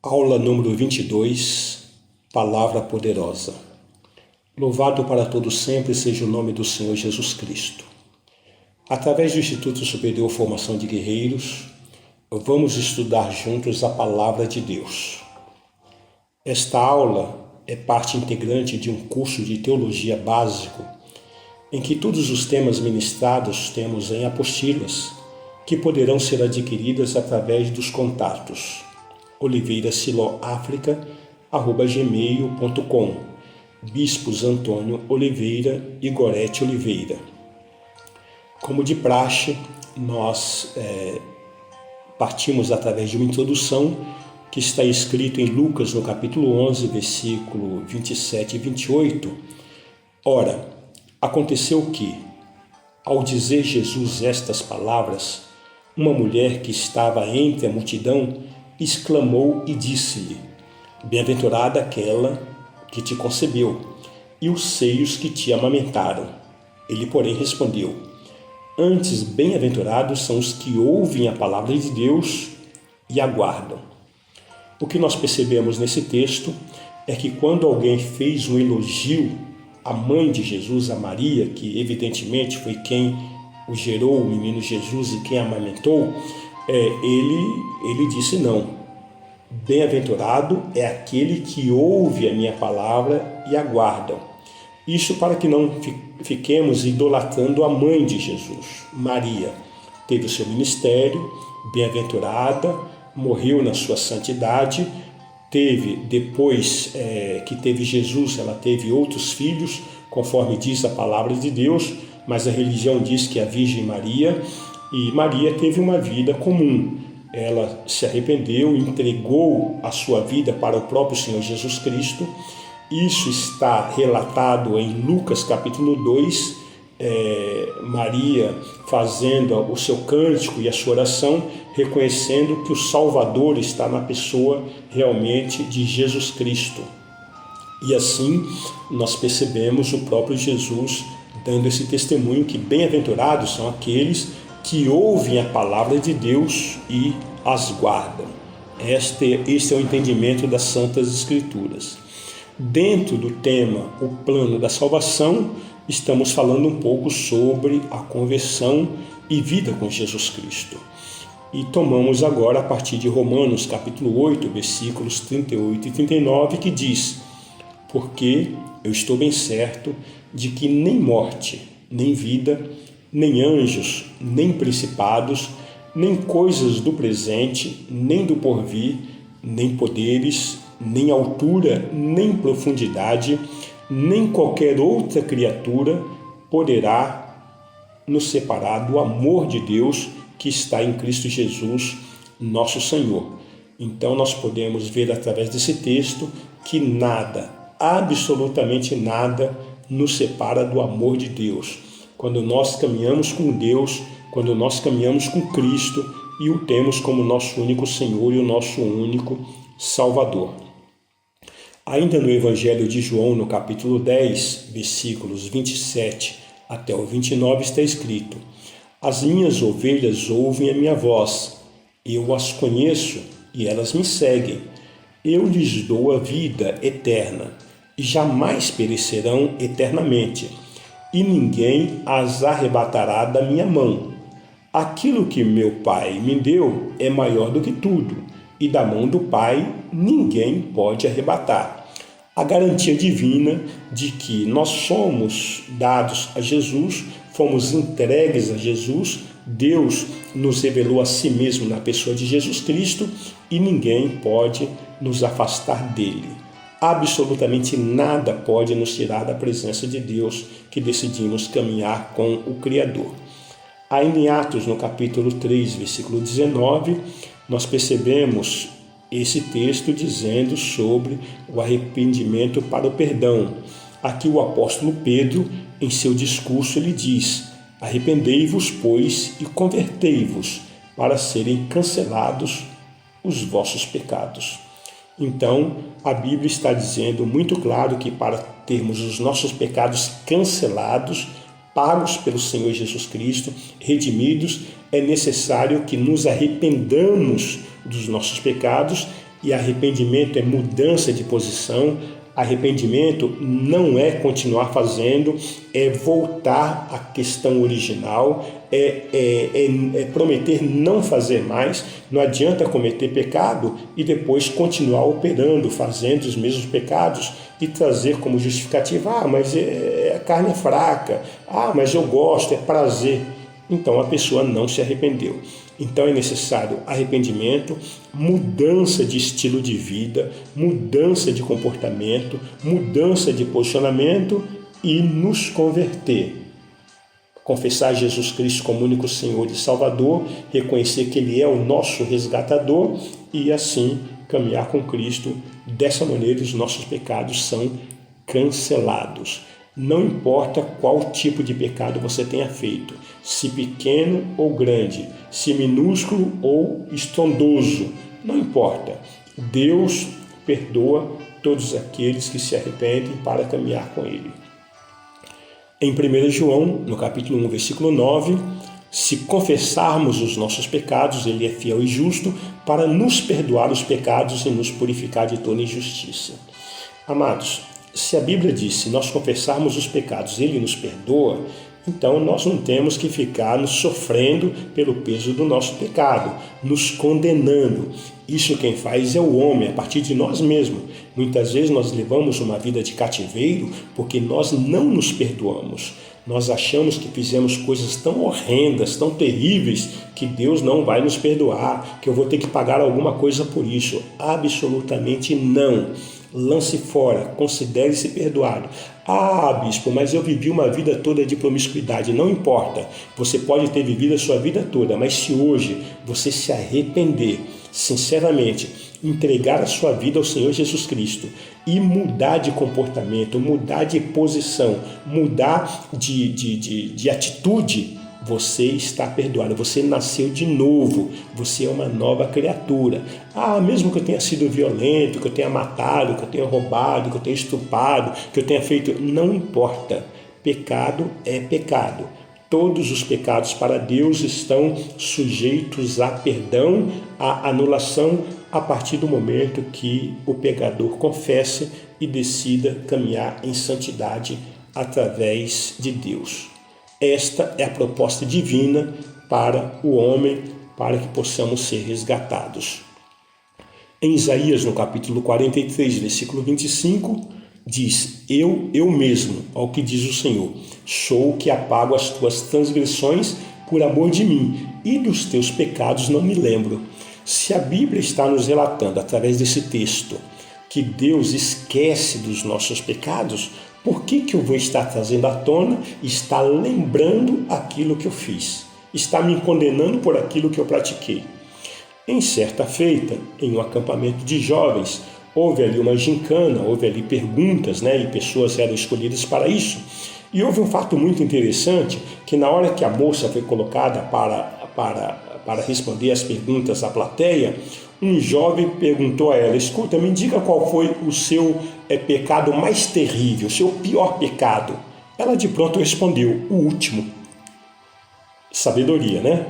Aula número 22, Palavra Poderosa. Louvado para todos sempre seja o nome do Senhor Jesus Cristo. Através do Instituto Superior Formação de Guerreiros, vamos estudar juntos a Palavra de Deus. Esta aula é parte integrante de um curso de Teologia Básico, em que todos os temas ministrados temos em apostilas, que poderão ser adquiridas através dos contatos oliveirasiloafrica@gmail.com, Bispos Antônio Oliveira e Gorete Oliveira. Como de praxe, nós partimos através de uma introdução que está escrito em Lucas, no capítulo 11, versículo 27 e 28. Ora, aconteceu que, ao dizer Jesus estas palavras, uma mulher que estava entre a multidão exclamou e disse-lhe: Bem-aventurada aquela que te concebeu e os seios que te amamentaram. Ele, porém, respondeu: Antes, bem-aventurados são os que ouvem a palavra de Deus e aguardam. O que nós percebemos nesse texto é que quando alguém fez um elogio à mãe de Jesus, a Maria, que evidentemente foi quem o gerou, o menino Jesus, e quem amamentou, ele disse não. Bem-aventurado é aquele que ouve a minha palavra e aguardam. Isso para que não fiquemos idolatrando a mãe de Jesus. Maria teve o seu ministério, bem-aventurada, morreu na sua santidade, depois que teve Jesus, ela teve outros filhos, conforme diz a palavra de Deus, mas a religião diz que a Virgem Maria, e Maria teve uma vida comum. Ela se arrependeu, entregou a sua vida para o próprio Senhor Jesus Cristo. Isso está relatado em Lucas capítulo 2, Maria fazendo o seu cântico e a sua oração, reconhecendo que o Salvador está na pessoa realmente de Jesus Cristo. E assim nós percebemos o próprio Jesus dando esse testemunho que bem-aventurados são aqueles que ouvem a palavra de Deus e as guardam. Este é o entendimento das Santas Escrituras. Dentro do tema, o plano da salvação, estamos falando um pouco sobre a conversão e vida com Jesus Cristo. E tomamos agora a partir de Romanos capítulo 8, versículos 38 e 39, que diz: Porque eu estou bem certo de que nem morte, nem vida, nem anjos, nem principados, nem coisas do presente, nem do porvir, nem poderes, nem altura, nem profundidade, nem qualquer outra criatura poderá nos separar do amor de Deus que está em Cristo Jesus, nosso Senhor. Então nós podemos ver através desse texto que nada, absolutamente nada, nos separa do amor de Deus. Quando nós caminhamos com Deus, quando nós caminhamos com Cristo e o temos como nosso único Senhor e o nosso único Salvador. Ainda no Evangelho de João, no capítulo 10, versículos 27 até o 29, está escrito: As minhas ovelhas ouvem a minha voz, eu as conheço e elas me seguem. Eu lhes dou a vida eterna e jamais perecerão eternamente, e ninguém as arrebatará da minha mão. Aquilo que meu Pai me deu é maior do que tudo, e da mão do Pai ninguém pode arrebatar. A garantia divina de que nós somos dados a Jesus, fomos entregues a Jesus, Deus nos revelou a si mesmo na pessoa de Jesus Cristo, e ninguém pode nos afastar dele. Absolutamente nada pode nos tirar da presença de Deus que decidimos caminhar com o Criador. Aí em Atos, no capítulo 3, versículo 19, nós percebemos esse texto dizendo sobre o arrependimento para o perdão. Aqui o apóstolo Pedro, em seu discurso, ele diz: Arrependei-vos, pois, e convertei-vos, para serem cancelados os vossos pecados. Então, a Bíblia está dizendo muito claro que para termos os nossos pecados cancelados, pagos pelo Senhor Jesus Cristo, redimidos, é necessário que nos arrependamos dos nossos pecados E arrependimento é mudança de posição. Arrependimento não é continuar fazendo, é voltar à questão original, é prometer não fazer mais. Não adianta cometer pecado e depois continuar operando, fazendo os mesmos pecados e trazer como justificativa: mas a carne é fraca, mas eu gosto, é prazer. Então a pessoa não se arrependeu. Então é necessário arrependimento, mudança de estilo de vida, mudança de comportamento, mudança de posicionamento e nos converter. Confessar Jesus Cristo como único Senhor e Salvador, reconhecer que Ele é o nosso resgatador e assim caminhar com Cristo. Dessa maneira os nossos pecados são cancelados. Não importa qual tipo de pecado você tenha feito, se pequeno ou grande, se minúsculo ou estrondoso, não importa. Deus perdoa todos aqueles que se arrependem para caminhar com Ele. Em 1 João, no capítulo 1, versículo 9, se confessarmos os nossos pecados, Ele é fiel e justo para nos perdoar os pecados e nos purificar de toda injustiça. Amados, se a Bíblia diz, se nós confessarmos os pecados, Ele nos perdoa, então nós não temos que ficar nos sofrendo pelo peso do nosso pecado, nos condenando. Isso quem faz é o homem, a partir de nós mesmos. Muitas vezes nós levamos uma vida de cativeiro porque nós não nos perdoamos. Nós achamos que fizemos coisas tão horrendas, tão terríveis, que Deus não vai nos perdoar, que eu vou ter que pagar alguma coisa por isso. Absolutamente não. Lance fora, considere-se perdoado. Bispo, mas eu vivi uma vida toda de promiscuidade. Não importa, você pode ter vivido a sua vida toda, mas se hoje você se arrepender, sinceramente, entregar a sua vida ao Senhor Jesus Cristo e mudar de comportamento, mudar de posição, mudar de atitude, você está perdoado, você nasceu de novo, você é uma nova criatura. Mesmo que eu tenha sido violento, que eu tenha matado, que eu tenha roubado, que eu tenha estuprado, que eu tenha feito, não importa. Pecado é pecado. Todos os pecados para Deus estão sujeitos a perdão, a anulação, a partir do momento que o pecador confesse e decida caminhar em santidade através de Deus. Esta é a proposta divina para o homem, para que possamos ser resgatados. Em Isaías, no capítulo 43, versículo 25, diz: Eu mesmo, ao que diz o Senhor, sou o que apago as tuas transgressões por amor de mim, e dos teus pecados não me lembro. Se a Bíblia está nos relatando, através desse texto, que Deus esquece dos nossos pecados, por que eu vou estar trazendo à tona e estar lembrando aquilo que eu fiz? Está me condenando por aquilo que eu pratiquei. Em certa feita, em um acampamento de jovens, houve ali uma gincana, houve ali perguntas, e pessoas eram escolhidas para isso. E houve um fato muito interessante, que na hora que a moça foi colocada para responder as perguntas à plateia, um jovem perguntou a ela: escuta, me diga qual foi o seu pecado mais terrível, o seu pior pecado. Ela de pronto respondeu: o último. Sabedoria, né?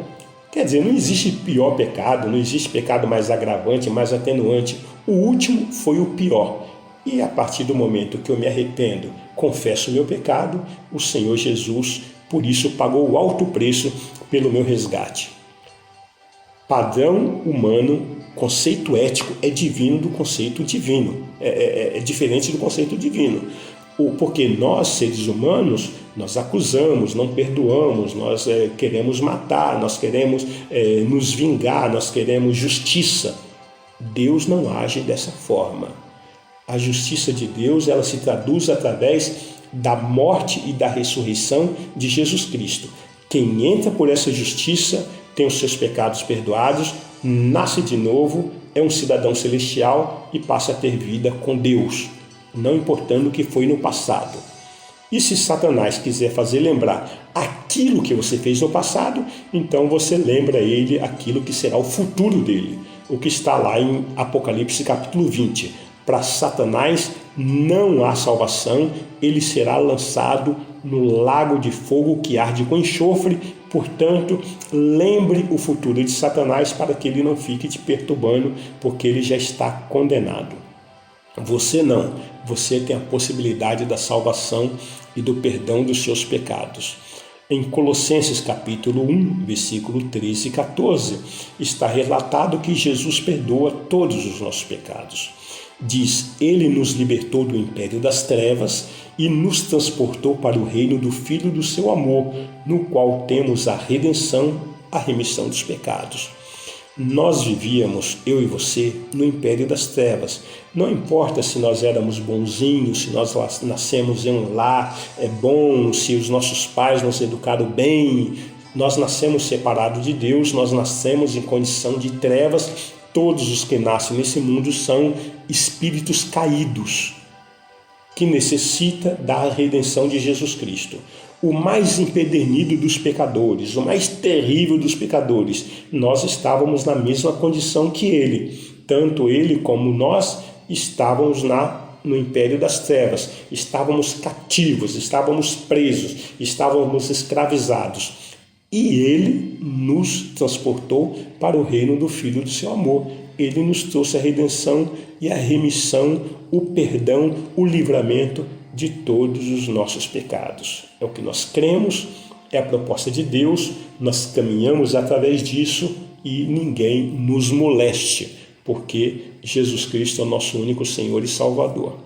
Quer dizer, não existe pior pecado, não existe pecado mais agravante, mais atenuante. O último foi o pior. E a partir do momento que eu me arrependo, confesso o meu pecado, o Senhor Jesus, por isso, pagou o alto preço pelo meu resgate. Padrão humano, conceito ético é divino do conceito divino. É diferente do conceito divino. Porque nós, seres humanos, nós acusamos, não perdoamos, nós queremos matar, nós queremos nos vingar, nós queremos justiça. Deus não age dessa forma. A justiça de Deus, ela se traduz através da morte e da ressurreição de Jesus Cristo. Quem entra por essa justiça tem os seus pecados perdoados, nasce de novo, é um cidadão celestial e passa a ter vida com Deus, não importando o que foi no passado. E se Satanás quiser fazer lembrar aquilo que você fez no passado, então você lembra ele aquilo que será o futuro dele, o que está lá em Apocalipse capítulo 20. Para Satanás não há salvação, ele será lançado no lago de fogo que arde com enxofre. Portanto, lembre o futuro de Satanás para que ele não fique te perturbando, porque ele já está condenado. Você não, você tem a possibilidade da salvação e do perdão dos seus pecados. Em Colossenses capítulo 1, versículo 13 e 14, está relatado que Jesus perdoa todos os nossos pecados. Diz, ele nos libertou do império das trevas e nos transportou para o reino do Filho do seu amor, no qual temos a redenção, a remissão dos pecados. Nós vivíamos, eu e você, no império das trevas. Não importa se nós éramos bonzinhos, se nós nascemos em um lar bom, se os nossos pais nos educaram bem, nós nascemos separados de Deus, nós nascemos em condição de trevas. Todos os que nascem nesse mundo são espíritos caídos, que necessita da redenção de Jesus Cristo. O mais empedernido dos pecadores, o mais terrível dos pecadores, nós estávamos na mesma condição que ele. Tanto ele como nós estávamos no império das trevas, estávamos cativos, estávamos presos, estávamos escravizados. E ele nos transportou para o reino do Filho do seu amor. Ele nos trouxe a redenção e a remissão, o perdão, o livramento de todos os nossos pecados. É o que nós cremos, é a proposta de Deus, nós caminhamos através disso e ninguém nos moleste, porque Jesus Cristo é o nosso único Senhor e Salvador.